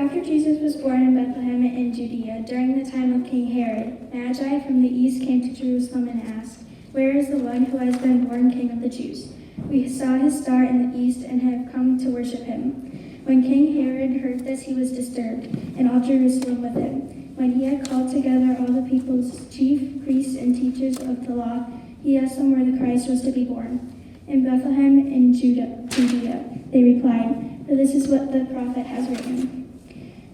After Jesus was born in Bethlehem in Judea, during the time of King Herod, Magi from the east came to Jerusalem and asked, "Where is the one who has been born King of the Jews? We saw his star in the east and have come to worship him." When King Herod heard this, he was disturbed, and all Jerusalem with him. When he had called together all the people's chief priests and teachers of the law, he asked them where the Christ was to be born. "In Bethlehem in Judea," they replied, "for this is what the prophet has written.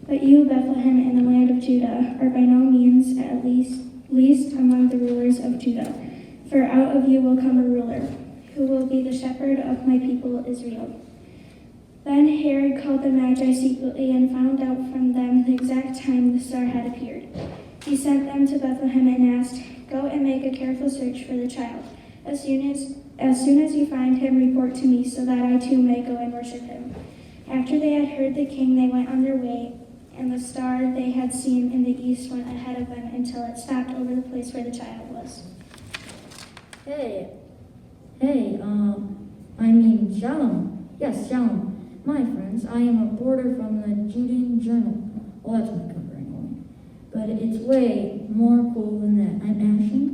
But you, Bethlehem, in the land of Judah, are by no means at least among the rulers of Judah. For out of you will come a ruler, who will be the shepherd of my people Israel." Then Herod called the Magi secretly and found out from them the exact time the star had appeared. He sent them to Bethlehem and asked, "Go and make a careful search for the child. As soon as you find him, report to me, so that I too may go and worship him." After they had heard the king, they went on their way, and the star they had seen in the east went ahead of them until it stopped over the place where the child was. Hey, Shalom. Yes, Shalom. My friends, I am a reporter from the Judean Journal. Well, that's my cover anyway. But it's way more cool than that. I'm actually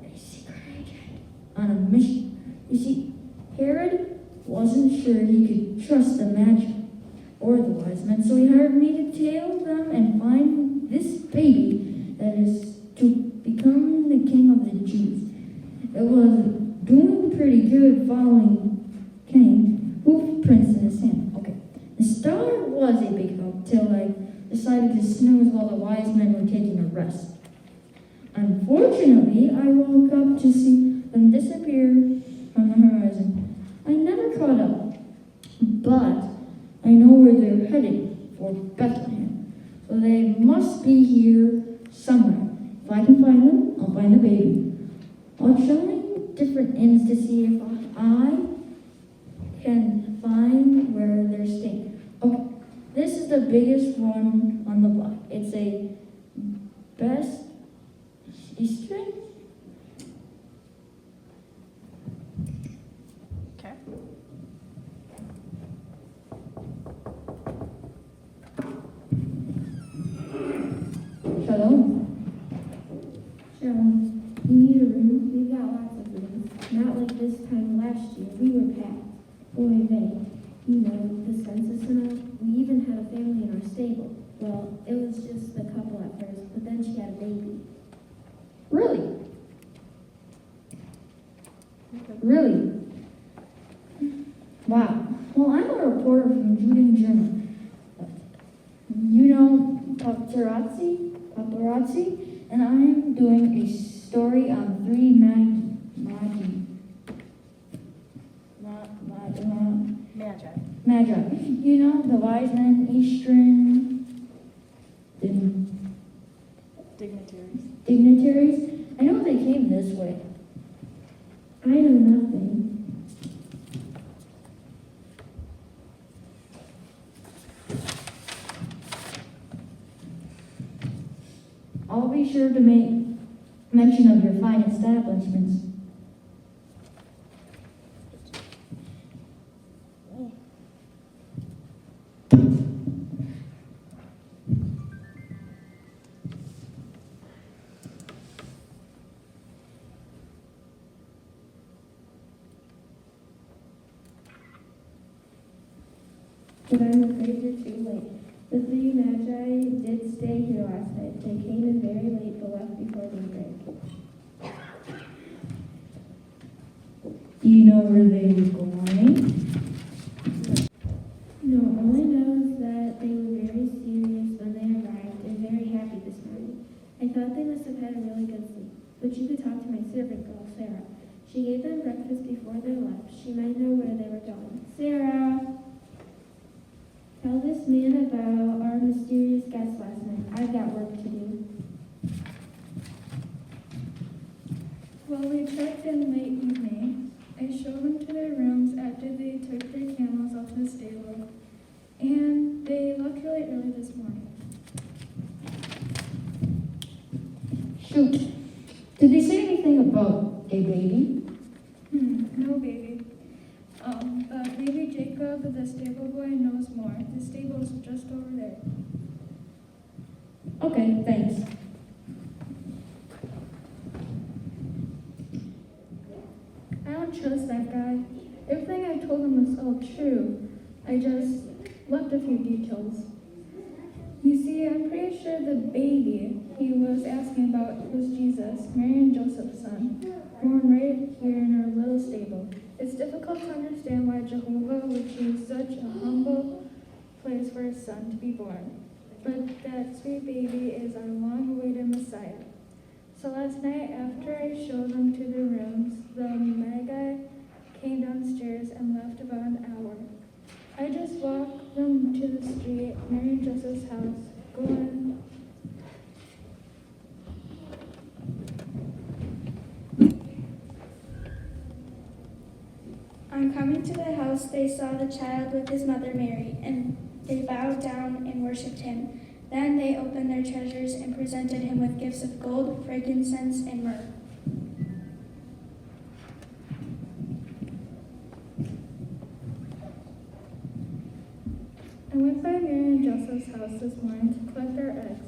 a secret agent on a mission. You see, Herod wasn't sure he could trust the Magi or the wise men, so he hired me to tail them and find this baby that is to become the king of the Jews. It was doing pretty good following King, hoof prints in his hand. Okay, the star was a big help till I decided to snooze while the wise men were taking a rest. Unfortunately, I woke up to see them disappear from the horizon. I never caught up, but I know where they're headed, for Bethlehem. So they must be here somewhere. If I can find them, I'll find the baby. I'll try different inns to see if I can find where they're staying. Okay, this is the biggest one on the block. It's a Best Eastern. Okay. Shalom. Shalom. You need a room? We've got lots of rooms. Not like this time last year. We were packed. Boy, the census and all. We even had a family in our stable. Well, it was just the couple at first, but then she had a baby. Really? Really? Wow. Well, I'm a reporter from Judean Journal. You know paparazzi? And I'm doing a story on three Magi. You know, the wise men, Eastern dignitaries. I know they came this way. I know nothing. I'll be sure to make mention of your fine establishments. But I'm afraid you're too late. The three Magi did stay here last night. They came in very late but left before daybreak. Do you know where they were going? No, all I know is that they were very serious when they arrived and very happy this morning. I thought they must have had a really good sleep. But you could talk to my servant girl, Sarah. She gave them breakfast before they left. She might know where they were going. Sarah! Tell this man about our mysterious guest last night. I've got work to do. Well, we checked in late evening. I showed them to their rooms after they took their camels out to the stable, and they left really early this morning. Shoot. Did they say anything about a baby? No baby. But maybe Jacob, the stable boy, knows more. The stable's just over there. Okay, thanks. I don't trust that guy. Everything I told him was all true. I just left a few details. You see, I'm pretty sure the baby he was asking about was Jesus, Mary and Joseph's son, born right here in our little stable. It's difficult to understand why Jehovah would choose such a humble place for his son to be born. But that sweet baby is our long-awaited Messiah. So last night, after I showed them to their rooms, the Magi came downstairs and left about an hour. I just walked them to the street, Mary and Joseph's house, going. On coming to the house, they saw the child with his mother Mary, and they bowed down and worshipped him. Then they opened their treasures and presented him with gifts of gold, frankincense, and myrrh. I went by Mary and Joseph's house this morning to collect our eggs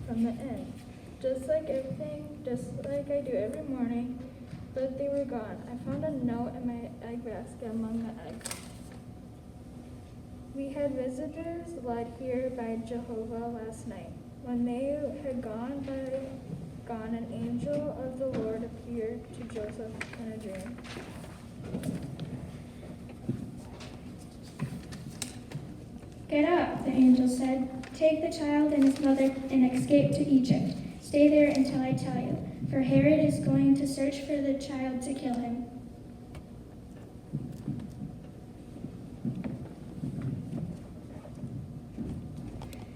from the inn, just like I do every morning, but they were gone. I found a note in my egg basket among the eggs. We had visitors led here by Jehovah last night. When they had gone, an angel of the Lord appeared to Joseph in a dream. Get up, the angel said. Take the child and his mother and escape to Egypt. Stay there until I tell you, for Herod is going to search for the child to kill him.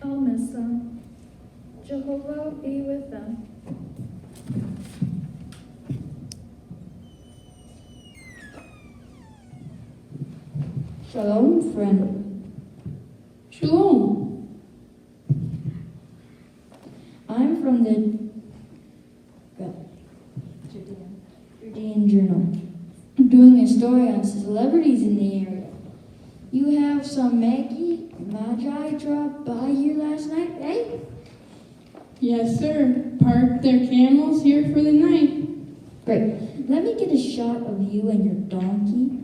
I'll miss them. Jehovah be with them. Shalom, friend. Shalom. I'm from the Judean Journal. I'm doing a story on celebrities in the area. You have some Magi drop by here last night, eh? Yes, sir. Parked their camels here for the night. Great. Let me get a shot of you and your donkey.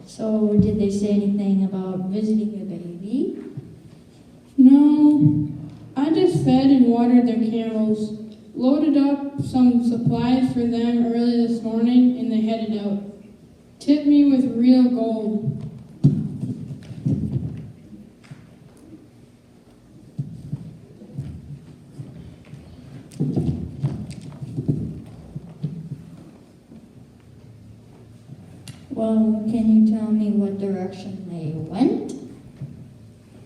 So, did they say anything about visiting the baby? No, I just fed and watered their camels, loaded up some supplies for them early this morning, and they headed out. Tipped me with real gold. Well, can you tell me what direction they went?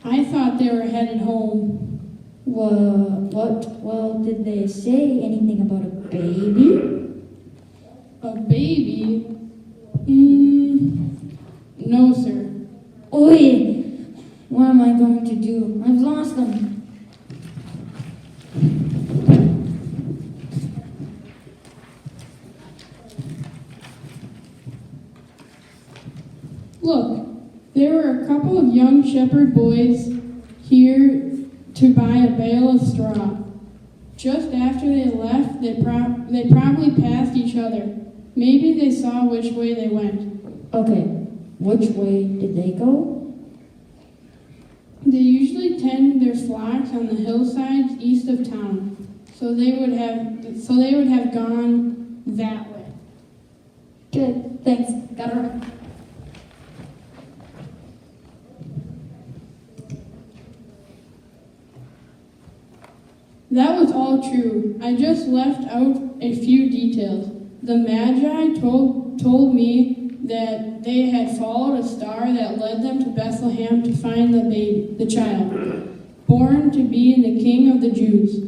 I thought they were headed home. Well, did they say anything about a baby? A baby? No, sir. Oi! What am I going to do? I've lost them. Look, there were a couple of young shepherd boys here to buy a bale of straw. Just after they left, they probably passed each other. Maybe they saw which way they went. Okay, which way did they go? They usually tend their flocks on the hillsides east of town, so they would have gone that way. Good, thanks. Got it right. That was all true. I just left out a few details. The Magi told me that they had followed a star that led them to Bethlehem to find the child, born to be the King of the Jews,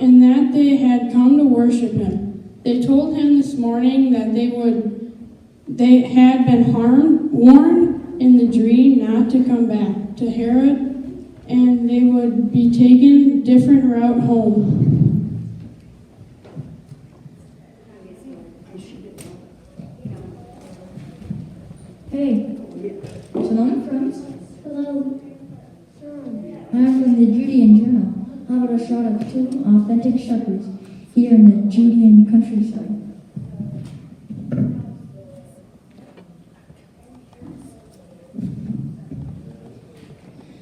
and that they had come to worship him. They told him this morning that they would They had been warned in the dream not to come back to Herod, and they would be taken a different route home. Hey, shalom, friends. Hello. I'm from the Judean Journal. How about a shot of two authentic shepherds here in the Judean countryside?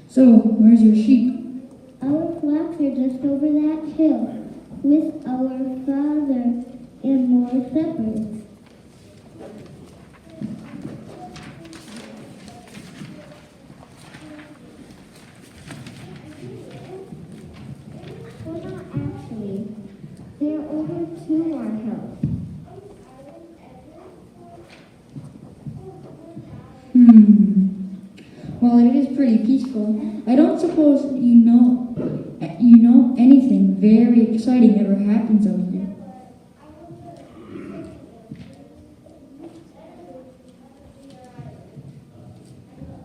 So, where's your sheep? Our flocks are just over that hill with our father and more shepherds. Well, not actually. They're over to our hill. Well, it is pretty peaceful. I don't suppose you know anything very exciting ever happens out here.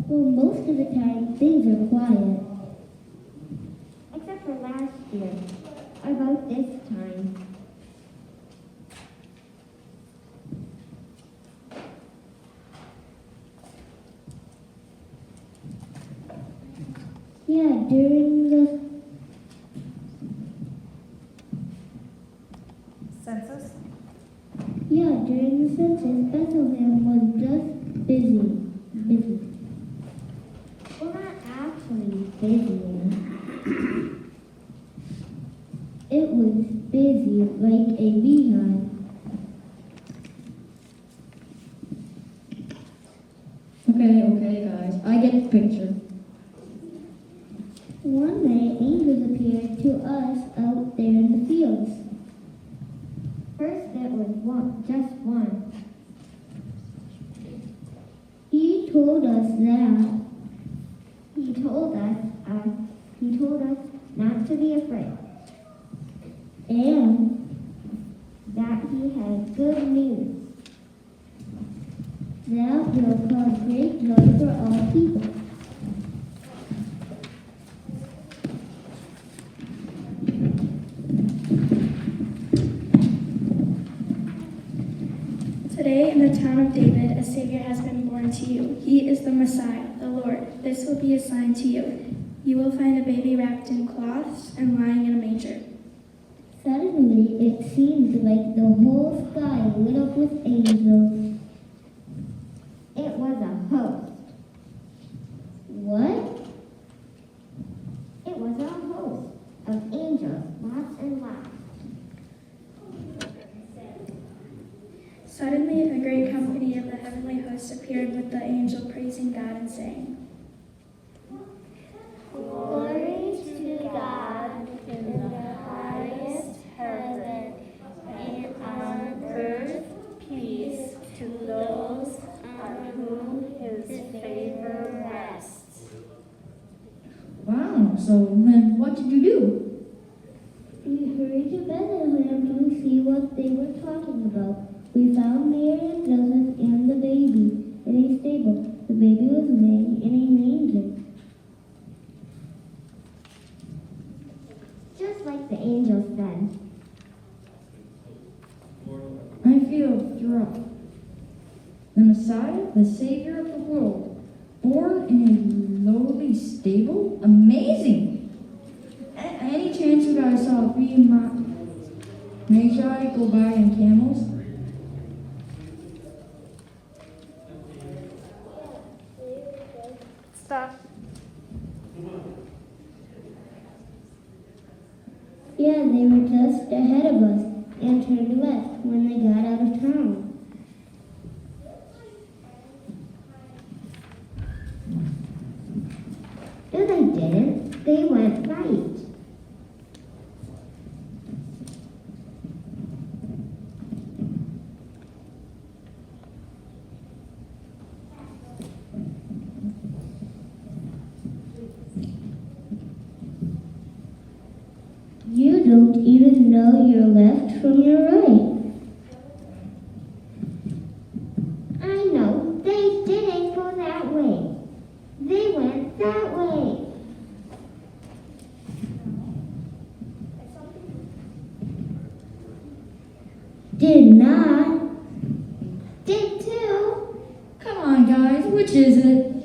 Well, most of the time, things are quiet. Except for last year, about this time. Yeah, during the Census? during the census, Bethlehem was just busy. Well, not actually busy. It was busy like a beehive. Okay, guys, I get the picture. One day, angels appeared to us out there in the fields. First, it was just one. He told us not to be afraid, and that he had good news that will cause great joy for all people. Today in the town of David, a Savior has been born to you. He is the Messiah, the Lord. This will be a sign to you. You will find a baby wrapped in cloths and lying in a manger. Suddenly, it seemed like the whole sky lit up with angels. It was a host. What? It was a host of angels, lots and lots. Suddenly, a great company of the heavenly host appeared with the angel praising God and saying, Glory to God in the highest heaven, and on earth peace to those on whom his favor rests. Wow, so then what did you do? We hurried to Bethlehem to see what they were talking about. We found Mary and Joseph and the baby in a stable. The baby was laying in a manger. Just like the angel said. I feel thrilled. The Messiah, the Savior of the world, born in a lowly stable? Amazing! Any chance you guys saw three Magi go by in camels? Stop. Yeah, they were just ahead of us and turned left when they got out of town. No, they didn't. They went right. You don't even know your left from your right. that way. Did not. Did too. Come on, guys, which is it?